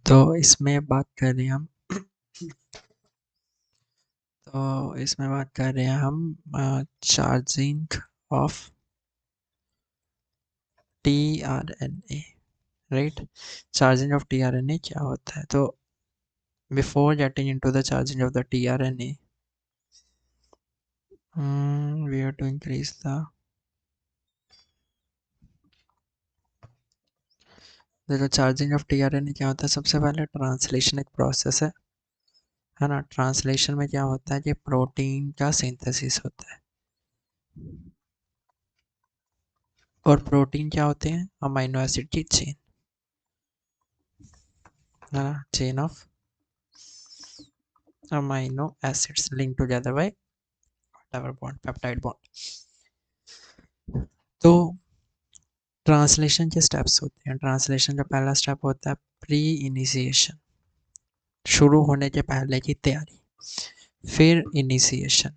तो इसमें बात कर रहे हैं हम तो इसमें बात कर रहे हैं हम charging of tRNA, right. Charging of tRNA क्या होता है? तो before getting into the charging of the tRNA, we have to increase the देखो चार्जिंग ऑफ tRNA क्या होता है। सबसे पहले ट्रांसलेशन एक प्रोसेस है ना। ट्रांसलेशन में क्या होता है कि प्रोटीन का सिंथेसिस होता है, और प्रोटीन क्या होते हैं? अमाइनो एसिड की चेन, है ना। Chain of amino acids link together by whatever bond, peptide bond. तो ट्रांसलेशन के स्टेप्स होते हैं। ट्रांसलेशन का पहला स्टेप होता है प्री इनिशिएशन, शुरू होने के पहले की तैयारी। फिर इनिशिएशन,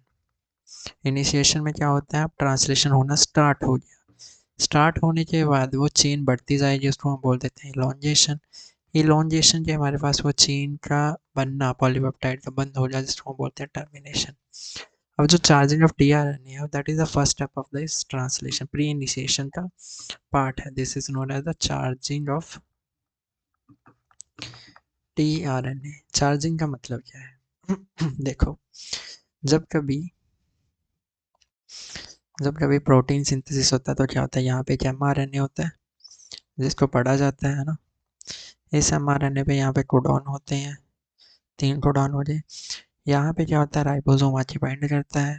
इनिशिएशन में क्या होता है? अब ट्रांसलेशन होना स्टार्ट हो गया। स्टार्ट होने के बाद वो चेन बढ़ती जाएगी, उसको हम बोल देते हैं इलॉन्गेशन। इलॉन्गेशन के हमारे पास वो चेन का बनना पॉलीपेप्टाइड का बंद हो जाए, जिसको हम बोलते हैं टर्मिनेशन। अब जो चार्जिंग ऑफ tRNA है, that is the first step of this translation, pre initiation का पार्ट है। This is known as the charging of tRNA। Charging का मतलब क्या है? देखो, जब कभी जब कभी प्रोटीन सिंथेसिस होता है तो क्या होता है? यहाँ पे एक mRNA होता है जिसको पढ़ा जाता है ना। इस mRNA पे यहाँ पे कोडॉन होते हैं, 3 कोडॉन हो गए। यहाँ पे क्या होता है? राइबोसोम आके बाइंड करता है,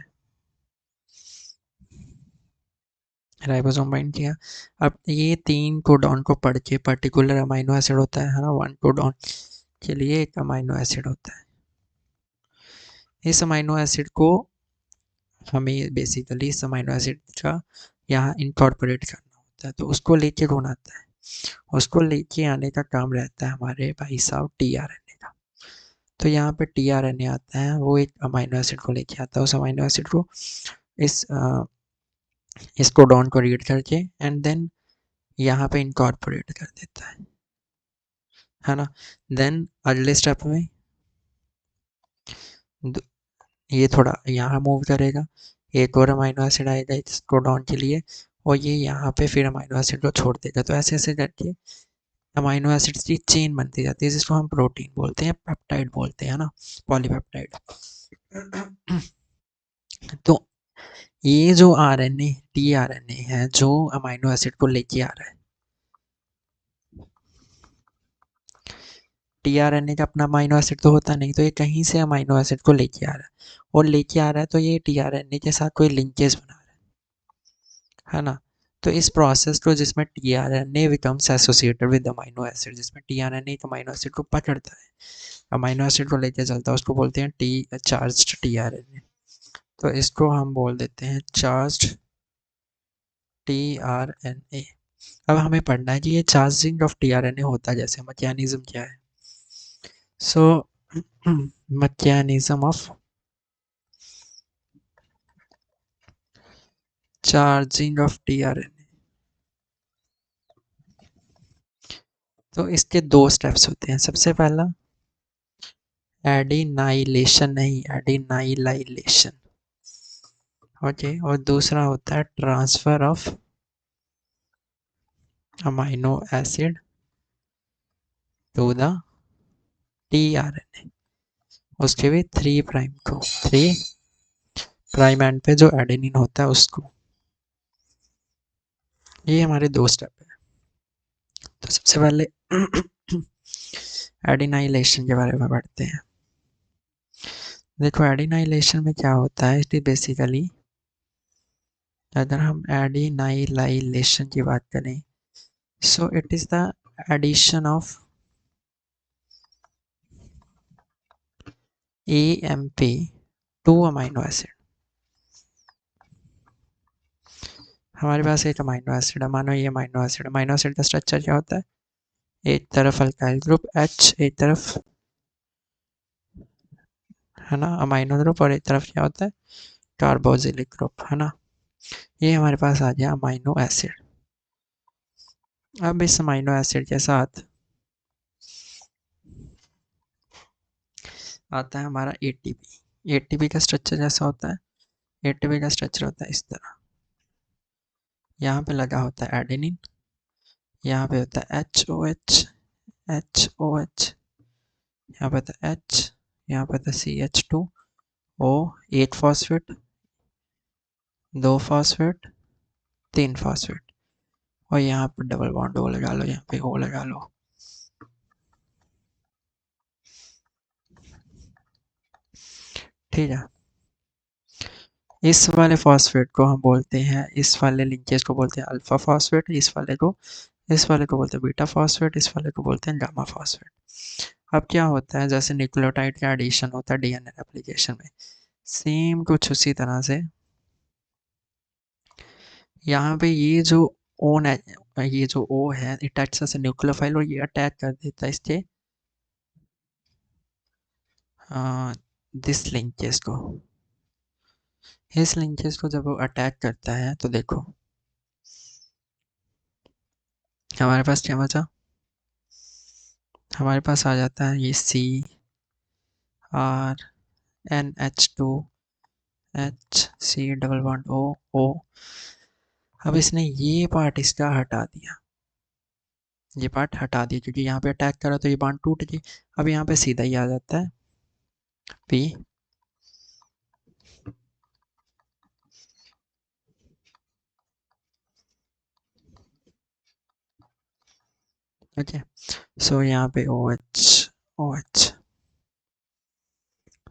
राइबोसोम बाइंड किया। अब ये 3 कोडॉन को पढ़ के पर्टिकुलर अमाइनो एसिड होता है ना, 1 कोडॉन के लिए एक अमाइनो एसिड होता है। इस अमाइनो एसिड को हमें बेसिकली इस अमाइनो एसिड का यहाँ इनकॉर्पोरेट करना होता है, तो उसको लेके कौन आता है? उसको लेके आने का काम रहता है हमारे भाई साहब tRNA का। तो यहाँ पे tRNA आता है, वो एक अमाइनो एसिड को लेके आता है। उस अमाइनो एसिड को इस इस कोडॉन को रीड करके एंड देन यहाँ पे इनकॉर्पोरेट कर देता है ना। देन अगले स्टेप में ये थोड़ा यहाँ मूव करेगा, एक और अमाइनो एसिड आएगा इस कोडॉन के लिए, और ये यहाँ पे फिर अमाइनो एसिड को छोड़ देगा। तो ऐसे ऐसे करके अमाइनो एसिड्स की चेन बनती जाती है, जिसको हम प्रोटीन बोलते हैं, पेप्टाइड बोलते हैं ना, पॉलीपेप्टाइड। तो ये जो आरएनए tRNA है जो अमाइनो एसिड को लेके आ रहा है, tRNA का अपना अमाइनो एसिड तो होता नहीं, तो ये कहीं से अमाइनो एसिड को लेके आ रहा है, और लेके आ रहा है तो ये tRNA के साथ कोई लिंकेज बना रहा है ना। तो इस प्रोसेस को जिसमें tRNA becomes associated with amino acid, जिसमें tRNA एक अमाइनो एसिड को पकड़ता है, अमाइनो एसिड को लेके चलता है, उसको बोलते हैं चार्ज्ड tRNA। तो इसको हम बोल देते हैं चार्ज्ड tRNA। अब हमें पढ़ना है कि ये चार्जिंग ऑफ tRNA होता जैसे, मैकेनिज्म क्या है। So mechanism of charging of tRNA, तो इसके 2 स्टेप्स होते हैं। सबसे पहला एडिनाइलेशन, नहीं एडिनाइलाइलेशन, ओके। और दूसरा होता है transfer of amino acid to the tRNA। उसके भी 3 प्राइम को, 3 प्राइम एंड पे जो एडेनिन होता है उसको। ये हमारे 2 स्टेप है। तो सबसे पहले एडिनाइलेशन के बारे में पढ़ते हैं। देखो एडिनाइलेशन में क्या होता है, इट इज बेसिकली, अगर हम एडिनाइलाइलेशन की बात करें, so it is the addition of AMP to amino acid. हमारे पास एक अमाइनो एसिड है, मानो ये अमाइनो एसिड का स्ट्रक्चर क्या होता है? एक तरफ अल्काइल ग्रुप H, एक तरफ, है ना, अमाइनो ग्रुप, और एक तरफ क्या होता है? कार्बोक्सिलिक ग्रुप, है ना। ये हमारे पास आ गया अमाइनो एसिड। अब इस अमाइनो एसिड के साथ आता है हमारा एटीपी। एटीपी का स्ट्रक्चर जैसा होता है, एटीपी का स्ट्रक्चर होता है इस तरह। यहाँ पे लगा होता है एडेनिन, यहाँ पे होता है H O H, H O H, यहाँ पे होता है एच, यहाँ पे होता है C H two O, 8 phosphate, 2 phosphate, 3 phosphate, और यहाँ पर डबल बॉन्ड ओ लगा लो, यहाँ पे ओ लगा लो। ठीक है, इस वाले फॉस्फेट को हम बोलते हैं, इस वाले लिंकेज को बोलते हैं अल्फा फॉस्फेट, इस वाले को बोलते हैं बीटा फॉस्फेट, इस वाले को बोलते हैं गामा फॉस्फेट। अब क्या होता है, जैसे न्यूक्लियोटाइड का एडिशन होता है डीएनए रेप्लिकेशन में, सेम कुछ उसी तरह से यहाँ पे ये जो ओ है it acts as a nucleophile, और ये अटैक कर देता है इसके दिस लिंकेज को। इस लिंकेज को जब वो अटैक करता है तो देखो हमारे पास क्या बचा, हमारे पास आ जाता है ये C R N H two H C double bond O O. अब इसने ये पार्ट इसका हटा दिया, ये पार्ट हटा दिया क्योंकि यहाँ पे अटैक करा तो ये बॉन्ड टूट गई। अब यहाँ पे सीधा ही आ जाता है पी, ओके। सो यहाँ पे O H, O H,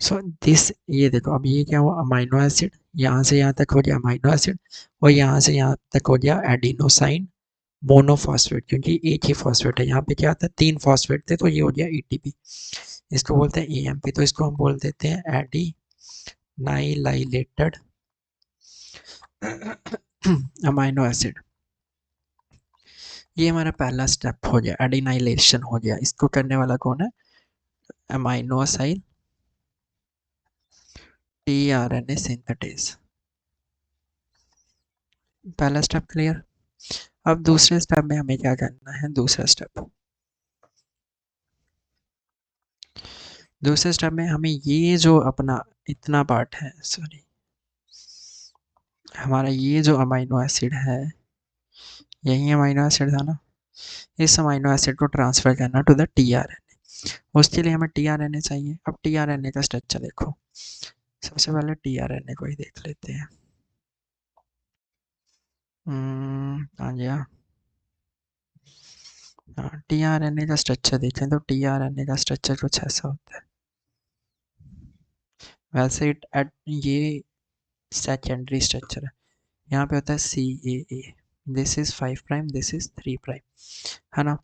so this, ये देखो अब ये क्या हुआ, अमाइनो एसिड यहाँ से यहाँ तक हो गया अमाइनो एसिड, और यहाँ से यहाँ तक हो गया एडिनोसाइन मोनोफॉस्फेट, क्योंकि एक ही फॉस्फेट है। यहाँ पे क्या था, 3 फॉस्फेट थे, तो ये हो गया एटीपी। इसको बोलते हैं एएमपी, तो इसको हम बोल देते हैं एडिनाइलाइलेटेड अमाइनो एसिड। ये हमारा पहला स्टेप हो गया, एडिनाइलेशन हो गया। इसको करने वाला कौन है, अमाइनोसाइल टीआरएनए सिंथेटेज। पहला स्टेप क्लियर। अब दूसरे स्टेप में हमें क्या करना है, दूसरे स्टेप में हमें ये जो अपना इतना पार्ट है, सॉरी, हमारा ये जो अमाइनो एसिड है, यही अमाइनो एसिड था ना, इस अमाइनो एसिड को ट्रांसफर करना टू द टीआरएनए। उसके लिए हमें टीआरएनए चाहिए। अब टीआरएनए का स्ट्रक्चर देखो, सबसे पहले टीआरएनए को ही देख लेते हैं। आ गया, हाँ, टीआरएनए का स्ट्रक्चर देखें तो टीआरएनए का स्ट्रक्चर कुछ ऐसा होता है। वैसे ये सेकेंडरी स्ट्रक्चर है। यहाँ पे होता है C A A, this is 5 prime, this is 3 prime, है ना।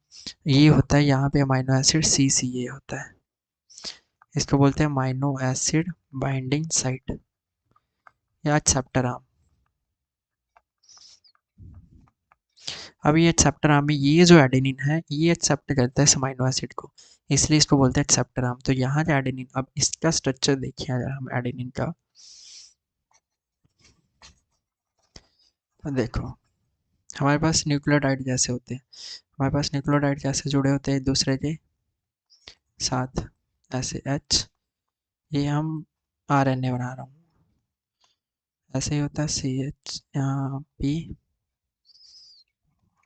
ये होता है यहाँ पे अमाइनो एसिड सी सी ए होता है, इसको बोलते हैं अमाइनो एसिड बाइंडिंग साइट या एक्सेप्टर आर्म। अब ये एक्सेप्टर आर्म में ये जो एडेनिन है ये एक्सेप्ट करता है इस अमाइनो एसिड को, इसलिए इसको बोलते हैं एक्सेप्टर आर्म। तो यहाँ का एडेनिन, अब इसका स्ट्रक्चर देखिए अगर हम एडेनिन का, तो देखो हमारे पास न्यूक्लियोटाइड जैसे होते हैं, हमारे पास न्यूक्लियोटाइड कैसे जुड़े होते हैं एक दूसरे के साथ, ऐसे एच, ये हम आरएनए बना रहा हूँ, ऐसे ही होता है सी एच, यहाँ P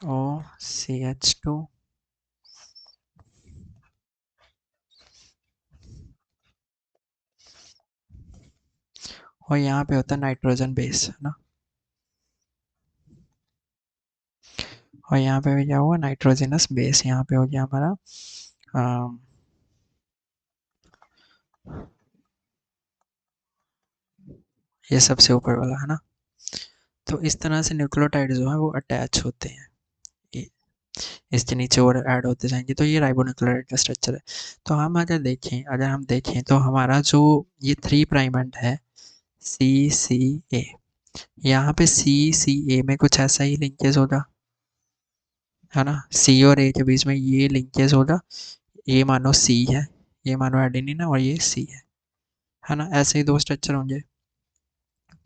O C H two, और यहाँ पे होता है नाइट्रोजन बेस, है ना। और यहाँ पे भी क्या हुआ, नाइट्रोजनस बेस, यहाँ पे हो गया हमारा ये सबसे ऊपर वाला, है ना। तो इस तरह से न्यूक्लियोटाइड जो है वो अटैच होते हैं, ये इसके नीचे और ऐड होते जाएंगे, तो ये राइबोन्यूक्लियोटाइड का स्ट्रक्चर है। तो हम अगर हम देखें तो हमारा जो ये 3 प्राइम एंड है सी सी ए, यहाँ पे सी सी ए में कुछ ऐसा ही लिंकेज होगा, है ना। सी और ए के बीच में ये लिंकेज होगा, ये मानो सी है, ये मानो एडेनिन है, और ये सी है ना। ऐसे ही 2 स्ट्रक्चर होंगे।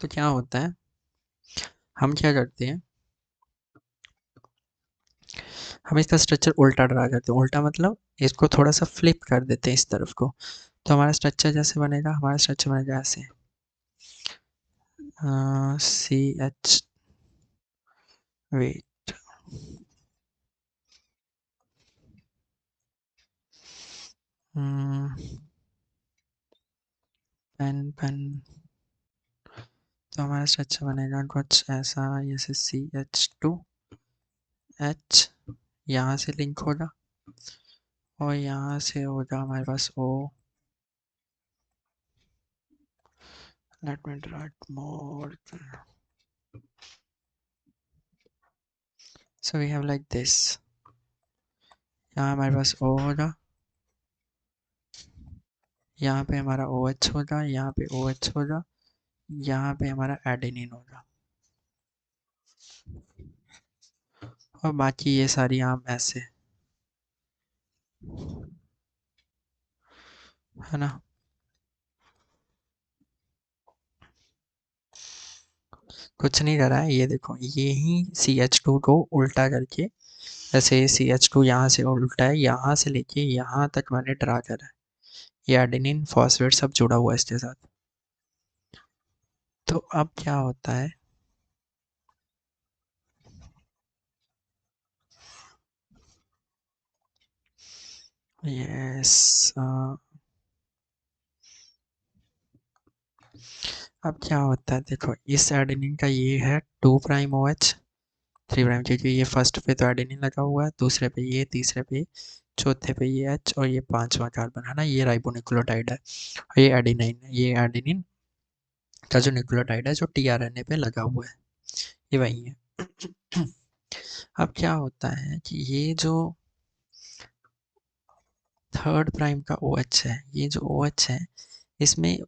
तो क्या होता है, हम क्या करते हैं, हम इसका स्ट्रक्चर उल्टा ड्रा करते हैं। उल्टा मतलब इसको थोड़ा सा फ्लिप कर देते हैं इस तरफ को, तो हमारा स्ट्रक्चर जैसे बनेगा, हमारा स्ट्रक्चर बनेगा ऐसे CH वेट पेन पेन। तो हमारा स्ट्रक्चर बनेगा कुछ ऐसा, जैसे CH2H यहाँ से लिंक होगा और यहाँ से होगा हमारे पास O। Let me write more. So we have like this. यहाँ हमारे पास O होगा, यहाँ पे हमारा OH होगा, यहाँ पे OH होगा, यहाँ पे हमारा एडेनिन होगा और बाकी ये सारी आम ऐसे, है ना। कुछ नहीं करा है, ये देखो, ये ही CH2 को उल्टा करके, जैसे CH2 यहाँ से उल्टा है, यहाँ से लेके यहाँ तक मैंने ड्रा करा है। ये एडेनिन फॉस्फेट सब जुड़ा हुआ है इसके साथ। तो अब क्या होता है, यस अब क्या होता है, देखो इस एडेनिन का ये है 2 प्राइम OH 3 प्राइम, क्योंकि ये फर्स्ट पे तो एडेनिन लगा हुआ है, दूसरे पे ये, तीसरे पे, चौथे पे ये H और ये पांचवा कार्बन है ना, ये राइबोन्यूक्लियोटाइड है और ये एडेनिन है। ये एडेनिन का जो न्यूक्लियोटाइड है जो tRNA पे लगा हुआ है, ये वही है। अब क्या होता है कि ये जो थर्ड प्राइम का OH है, ये जो OH है इसमें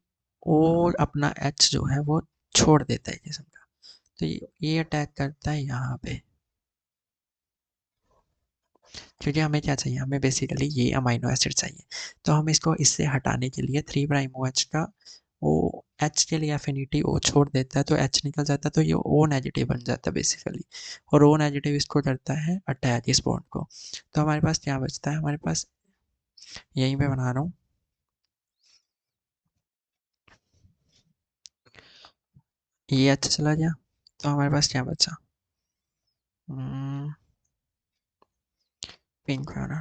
और अपना H जो है वो छोड़ देता है जिसम का। तो ये अटैक करता है यहाँ पे, क्योंकि हमें क्या चाहिए, हमें बेसिकली ये अमाइनो एसिड चाहिए। तो हम इसको इससे हटाने के लिए 3 प्राइम OH का ओ H के लिए एफिनिटी O छोड़ देता है, तो H निकल जाता है, तो ये O नेगेटिव बन जाता है बेसिकली, और O नेगेटिव इसको करता है अटैक इस बॉन्ड को। तो हमारे पास क्या बचता है, हमारे पास यहीं पे बना रहा हूँ, ये H चला गया, तो हमारे पास क्या बचा, पिंक वाला।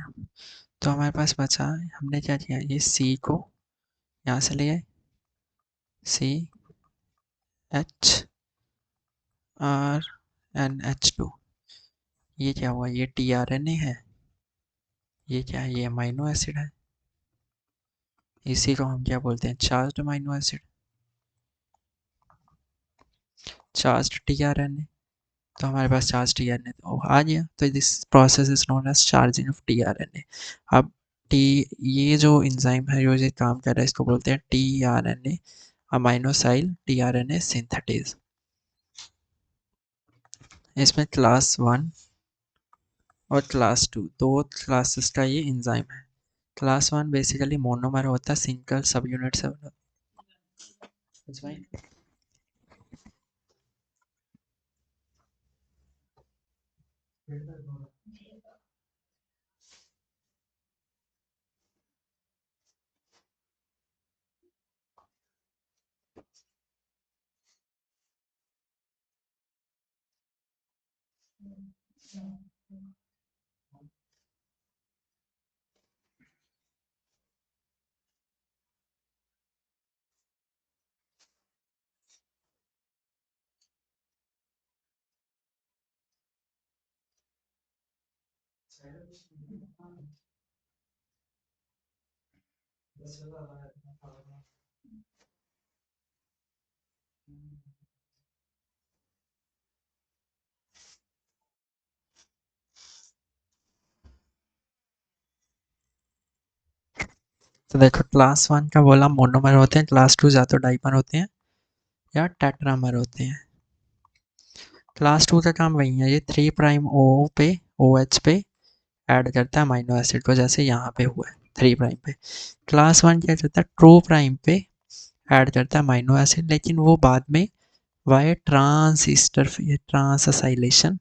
तो हमारे पास बचा, हमने क्या किया, ये C को यहाँ से ले आए, CHRNH2, ये क्या हुआ, ये tRNA है, ये क्या है, ये अमाइनो एसिड है, इसी को हम क्या बोलते हैं, charged amino acid, charged tRNA। तो हमारे पास चार्ज tRNA तो आ गया, तो this process is known as charging of tRNA। अब टी ये जो इंजाइम है जो ये काम कर रहा है, इसको बोलते हैं tRNA अमाइनोसाइल tRNA सिंथेटेज। इसमें क्लास 1 और क्लास 2 दो क्लासेस का ये इंजाइम है। क्लास 1 बेसिकली मोनोमर होता है, सिंगल सब यूनिट से बना। तो देखो क्लास 1 का बोला मोनोमर होते हैं, क्लास 2 या तो डाइमर होते हैं या टेट्रामर होते हैं। क्लास 2 का काम वही है, ये 3 प्राइम ओ पे OH पे ऐड करता है अमाइनो एसिड को, जैसे यहाँ पे हुआ है 3 प्राइम पे। क्लास 1 क्या करता है, 2 प्राइम पे ऐड करता है अमाइनो एसिड, लेकिन वो बाद में वाई ट्रांसिस्टर ट्रांससाइलेशन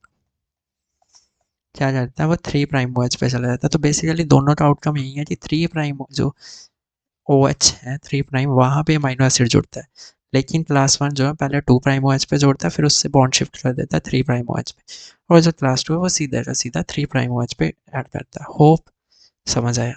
क्या करता है, वो 3 प्राइम OH पे चला जाता है। तो बेसिकली दोनों का आउटकम यही है कि 3 प्राइम जो ओ एच है 3 प्राइम, वहाँ पे अमीनो एसिड जुड़ता है। लेकिन क्लास 1 जो है पहले 2 प्राइम ओ एच पे जोड़ता है, फिर उससे बॉन्ड शिफ्ट कर देता है 3 प्राइम ओ एच पे, और जो क्लास 2 है वो सीधा का सीधा 3 प्राइम ओ एच पे ऐड करता है। होप समझ आया।